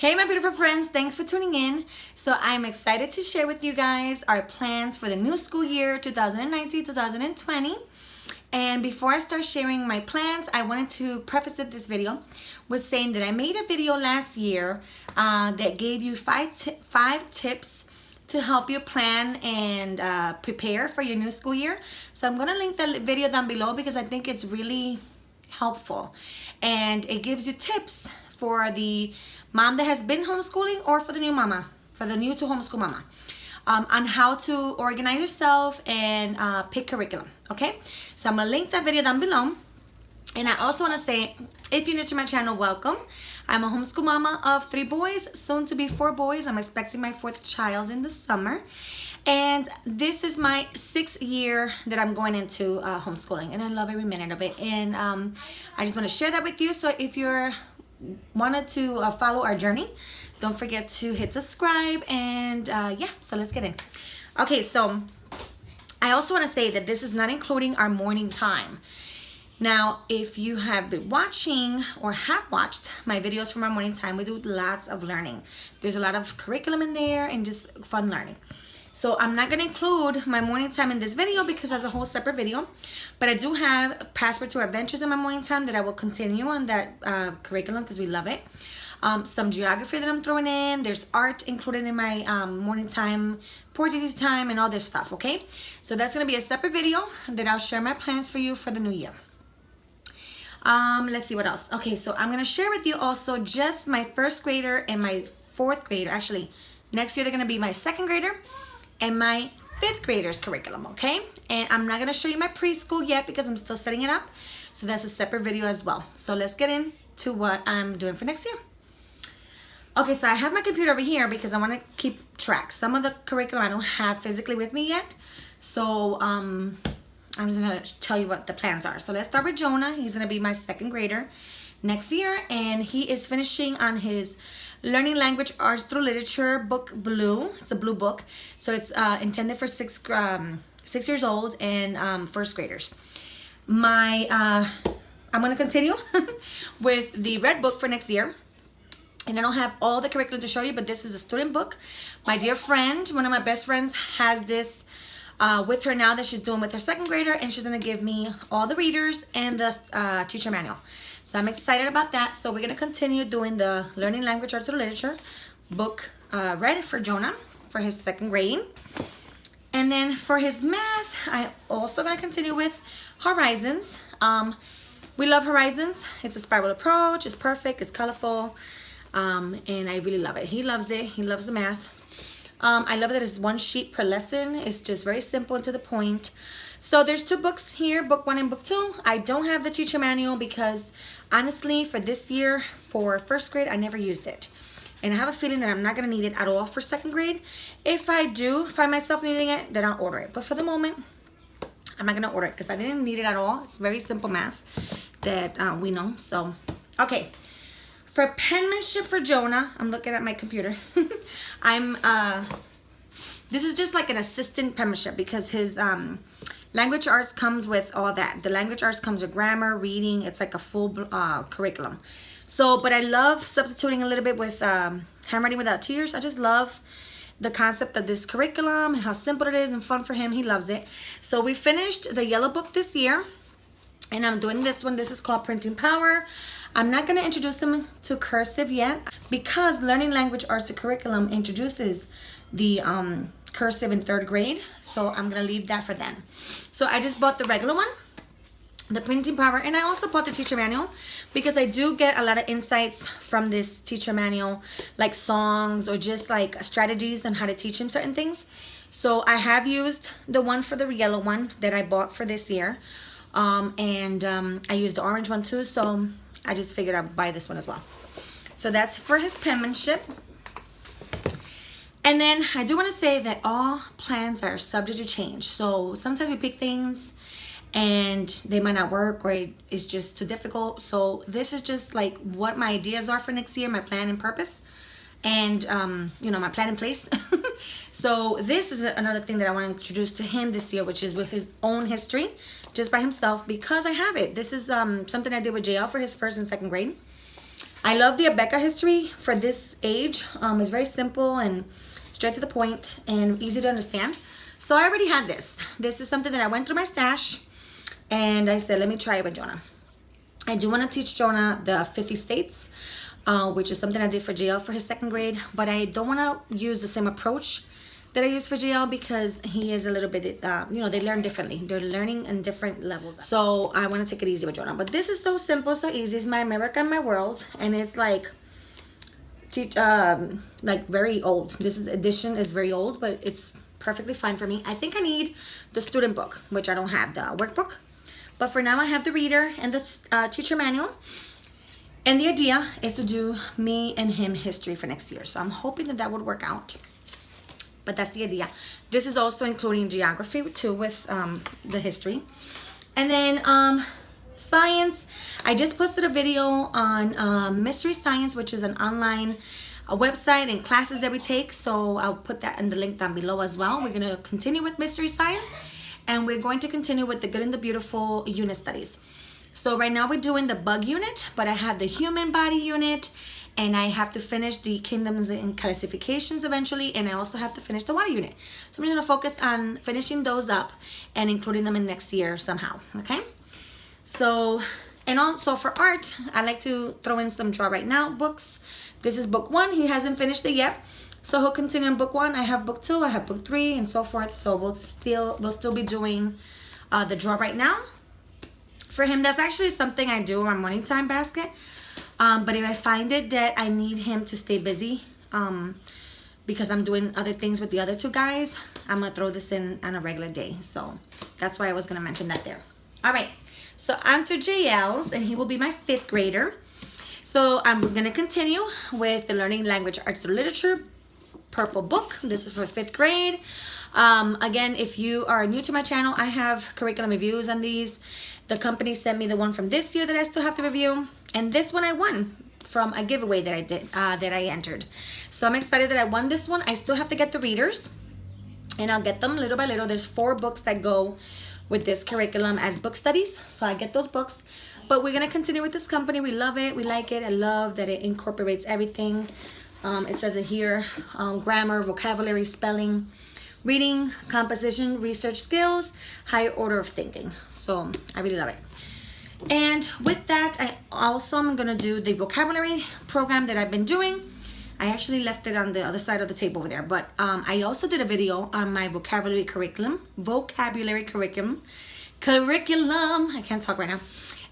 Hey my beautiful friends, thanks for tuning in. So I'm excited to share with you guys our plans for the new school year 2019-2020. And before I start sharing my plans, I wanted to preface this video with saying that I made a video last year that gave you five tips to help you plan and prepare for your new school year. So I'm gonna link the video down below because I think it's really helpful and it gives you tips for the mom that has been homeschooling or for the new mama, for the new to homeschool mama, on how to organize yourself and pick curriculum. Okay, so I'm gonna link that video down below. And I also want to say, if you're new to my channel, welcome. I'm a homeschool mama of 3 boys, soon to be 4 boys. I'm expecting my 4th child in the summer. And this is my 6th year that I'm going into homeschooling, and I love every minute of it. And I just want to share that with you. So if you're wanted to follow our journey, don't forget to hit subscribe. And yeah, so let's get in. Okay, so I also want to say that this is not including our morning time. Now, if you have been watching or have watched my videos from our morning time, we do lots of learning. There's a lot of curriculum in there and just fun learning. So I'm not going to include my morning time in this video because that's a whole separate video. But I do have Passport to Adventures in my morning time that I will continue on that curriculum because we love it. Some geography that I'm throwing in. There's art included in my morning time, Portuguese time, and all this stuff, okay? So that's going to be a separate video that I'll share my plans for you for the new year. Let's see what else. Okay, so I'm going to share with you also just my 1st grader and my 4th grader. Actually, next year they're going to be my 2nd grader and my 5th grader's curriculum, okay? And I'm not going to show you my preschool yet because I'm still setting it up. So that's a separate video as well. So let's get into what I'm doing for next year. Okay, so I have my computer over here because I want to keep track. Some of the curriculum I don't have physically with me yet. So I'm just going to tell you what the plans are. So let's start with Jonah. He's going to be my 2nd grader next year. And he is finishing on his Learning Language Arts Through Literature book blue. It's a blue book. So it's intended for 6 years old and 1st graders. I'm going to continue with the red book for next year. And I don't have all the curriculum to show you, but this is a student book. My dear friend, one of my best friends, has this with her now that she's doing with her 2nd grader, and she's going to give me all the readers and the teacher manual. So I'm excited about that. So we're going to continue doing the Learning Language Arts and Literature book read for Jonah for his 2nd grade. And then for his math, I'm also going to continue with Horizons. We love Horizons. It's a spiral approach. It's perfect. It's colorful. And I really love it. He loves it. He loves the math. I love that it's 1 sheet per lesson. It's just very simple and to the point. So there's 2 books here, book 1 and book 2. I don't have the teacher manual because honestly for this year, for 1st grade, I never used it. And I have a feeling that I'm not going to need it at all for 2nd grade. If I do find myself needing it, then I'll order it. But for the moment, I'm not going to order it because I didn't need it at all. It's very simple math that we know. So, okay. For penmanship for Jonah, I'm looking at my computer. This is just like an assistant penmanship because his language arts comes with all that. The language arts comes with grammar, reading. It's like a full curriculum. So, but I love substituting a little bit with handwriting without tears. I just love the concept of this curriculum and how simple it is and fun for him. He loves it. So we finished the yellow book this year, and I'm doing this one. This is called Printing Power. I'm not going to introduce them to cursive yet because Learning Language Arts curriculum introduces the cursive in 3rd grade. So I'm going to leave that for them. So I just bought the regular one, the Printing Power, and I also bought the teacher manual because I do get a lot of insights from this teacher manual, like songs or just like strategies on how to teach him certain things. So I have used the one for the yellow one that I bought for this year. I used the orange one too. So I just figured I'd buy this one as well. So that's for his penmanship. And then I do want to say that all plans are subject to change. So sometimes we pick things and they might not work or it's just too difficult. So this is just like what my ideas are for next year, my plan and purpose. And, you know, my plan in place. So this is another thing that I want to introduce to him this year, which is with his own history, just by himself, because I have it. This is something I did with JL for his 1st and 2nd grade. I love the Abeka history for this age. It's very simple and straight to the point and easy to understand. So I already had this. This is something that I went through my stash and I said, let me try it with Jonah. I do want to teach Jonah the 50 states, which is something I did for JL for his 2nd grade, but I don't want to use the same approach that I use for JL because he is a little bit, you know, they learn differently. They're learning in different levels. So I want to take it easy with Jonah. But this is so simple, so easy. It's My America and My World, and it's like very old. This edition is very old, but it's perfectly fine for me. I think I need the student book, which I don't have, the workbook. But for now, I have the reader and the teacher manual. And the idea is to do me and him history for next year. So I'm hoping that that would work out. But that's the idea. This is also including geography too with the history. And then science. I just posted a video on Mystery Science, which is an online website and classes that we take. So I'll put that in the link down below as well. We're going to continue with Mystery Science. And we're going to continue with the Good and the Beautiful unit studies. So right now we're doing the bug unit, but I have the human body unit, and I have to finish the kingdoms and classifications eventually, and I also have to finish the water unit. So I'm going to focus on finishing those up and including them in next year somehow, okay? So, and also for art, I like to throw in some Draw Right Now books. This is book 1. He hasn't finished it yet. So he'll continue in book 1. I have book 2, I have book 3, and so forth. So we'll still be doing the Draw Right Now. For him, that's actually something I do in my morning time basket. But if I find it that I need him to stay busy, because I'm doing other things with the other 2 guys, I'm gonna throw this in on a regular day. So that's why I was gonna mention that there. All right, so on to JL's, and he will be my 5th grader. So I'm gonna continue with the Learning Language Arts through Literature purple book. This is for 5th grade. Again, if you are new to my channel, I have curriculum reviews on these. The company sent me the one from this year that I still have to review, and this one I won from a giveaway that I did, that I entered. So I'm excited that I won this one. I still have to get the readers, and I'll get them little by little. There's 4 books that go with this curriculum as book studies, so I get those books. But we're gonna continue with this company. We love it, we like it. I love that it incorporates everything. It says it here, grammar, vocabulary, spelling, reading, composition, research skills, higher order of thinking. So I really love it. And with that, I also am gonna do the vocabulary program that I've been doing. I actually left it on the other side of the table over there, but I also did a video on my vocabulary curriculum, I can't talk right now.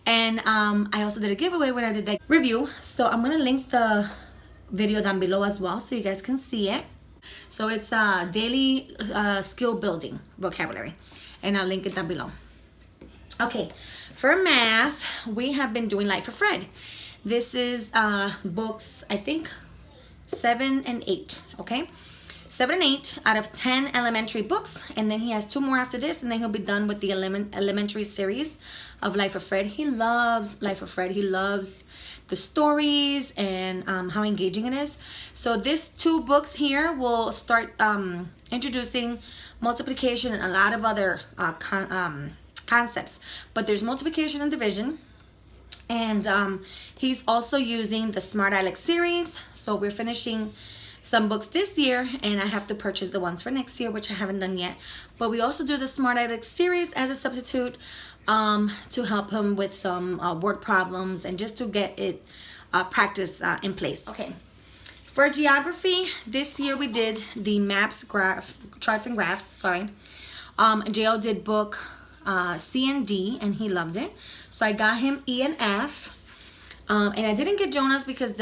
And I also did a giveaway when I did that review. So I'm gonna link the video down below as well so you guys can see it. So it's daily skill building vocabulary, and I'll link it down below. Okay, for math, we have been doing Life of Fred. This is books, I think 7 and 8, okay? 7 and 8 out of 10 elementary books, and then he has 2 more after this, and then he'll be done with the elementary series of Life of Fred. He loves Life of Fred. He loves the stories and how engaging it is. So these 2 books here will start introducing multiplication and a lot of other concepts. But there's multiplication and division. And he's also using the Smart Alex series. So we're finishing some books this year, and I have to purchase the ones for next year, which I haven't done yet. But we also do the Smart Alex series as a substitute to help him with some word problems and just to get it practice in place. Okay, for geography, this year we did the maps, charts and graphs, sorry. JL did book C and D, and he loved it. So I got him E and F. And I didn't get Jonah's because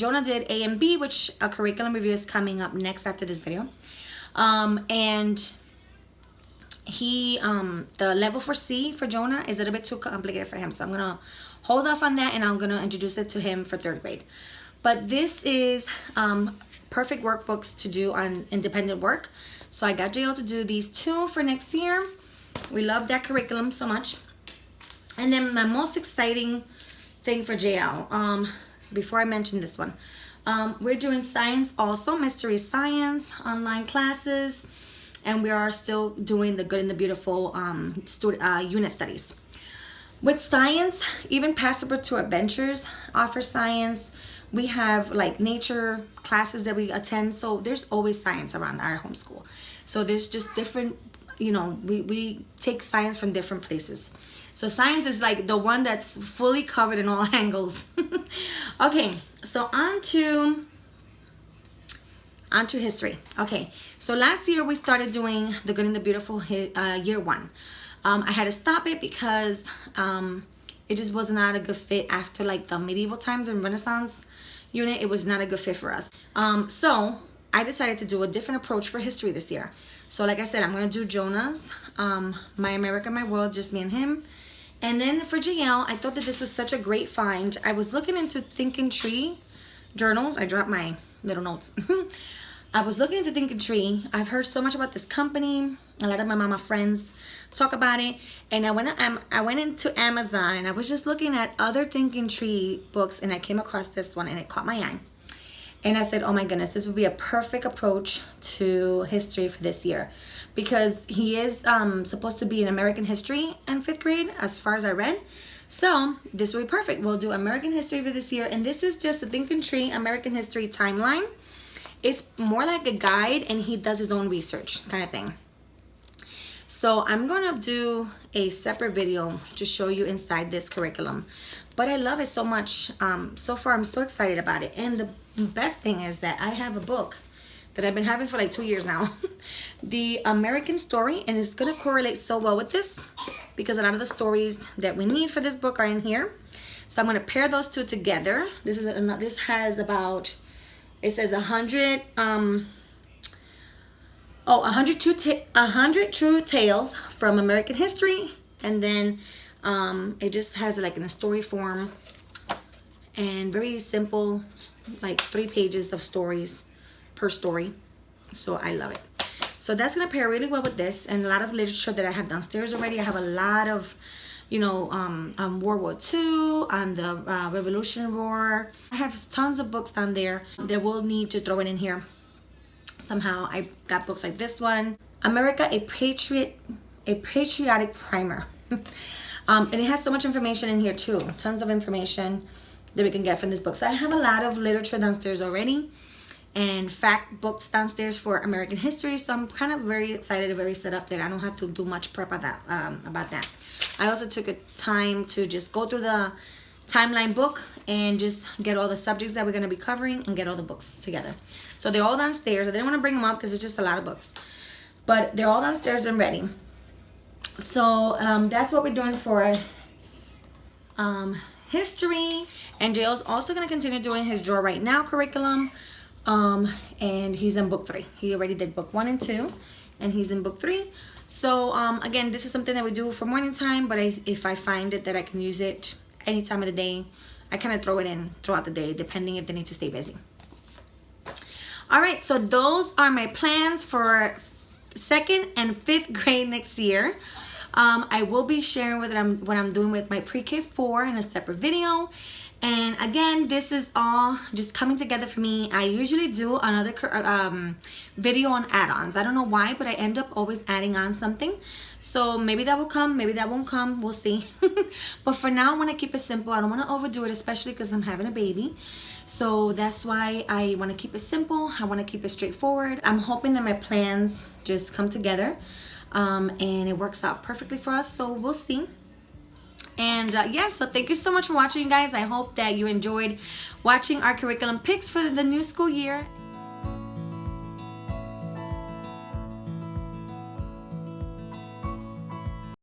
Jonah did A and B, which a curriculum review is coming up next after this video. And he the level for C for Jonah is a little bit too complicated for him, so I'm gonna hold off on that, and I'm gonna introduce it to him for 3rd grade. But this is perfect workbooks to do on independent work. So I got JL to do these 2 for next year. We love that curriculum so much. And then my most exciting thing for JL, before I mention this one, we're doing science also, Mystery Science, online classes, and we are still doing the Good and the Beautiful unit studies. With science, even Passport to Adventures offers science. We have like nature classes that we attend, so there's always science around our homeschool. So there's just different, you know, we take science from different places. So science is like the one that's fully covered in all angles. Okay, so on to history. Okay, so last year we started doing The Good and the Beautiful year 1. I had to stop it because it just was not a good fit after like the medieval times and Renaissance unit. It was not a good fit for us. So I decided to do a different approach for history this year. So like I said, I'm going to do Jonah's, My America, My World, just me and him. And then for JL, I thought that this was such a great find. I was looking into Thinking Tree journals. I dropped my little notes. I was looking into Thinking Tree. I've heard so much about this company. A lot of my mama friends talk about it. And I went into Amazon and I was just looking at other Thinking Tree books, and I came across this one and it caught my eye. And I said, oh my goodness, this would be a perfect approach to history for this year, because he is supposed to be in American history in 5th grade as far as I read. So this will be perfect. We'll do American history for this year, and this is just a Thinking Tree American history timeline. It's more like a guide, and he does his own research kind of thing. So I'm gonna do a separate video to show you inside this curriculum, but I love it so much. So far I'm so excited about it. And the best thing is that I have a book that I've been having for like 2 years now, The American Story, and it's gonna correlate so well with this because a lot of the stories that we need for this book are in here. So I'm gonna pair those two together. This has about, it says 100 true tales from American history, and then it just has like in a story form and very simple, like 3 pages of stories per story. So I love it. So that's gonna pair really well with this, and a lot of literature that I have downstairs already. I have a lot of, you know, World War II, and the Revolution War. I have tons of books down there that we'll need to throw it in here somehow. I got books like this one, America, a Patriotic Primer. And it has so much information in here too, tons of information that we can get from this book. So I have a lot of literature downstairs already, and fact books downstairs for American history. So I'm kind of very excited and very set up that I don't have to do much prep about that. I also took a time to just go through the timeline book and just get all the subjects that we're going to be covering and get all the books together. So they're all downstairs. I didn't want to bring them up because it's just a lot of books, but they're all downstairs and ready. So that's what we're doing for history. And Jail's also going to continue doing his Draw Right Now curriculum, and he's in book 3. He already did book 1 and 2, and he's in book 3. So again, this is something that we do for morning time, but if I find it that I can use it any time of the day, I kind of throw it in throughout the day, depending if they need to stay busy. All right, so those are my plans for 2nd and 5th grade next year. I will be sharing what I'm doing with my pre-K 4 in a separate video. And again, this is all just coming together for me. I usually do another video on add-ons. I don't know why, but I end up always adding on something. So maybe that will come, maybe that won't come, we'll see. But for now, I want to keep it simple. I don't want to overdo it, especially because I'm having a baby. So that's why I want to keep it simple. I want to keep it straightforward. I'm hoping that my plans just come together and it works out perfectly for us. So we'll see. And yeah, so thank you so much for watching, guys. I hope that you enjoyed watching our curriculum picks for the new school year.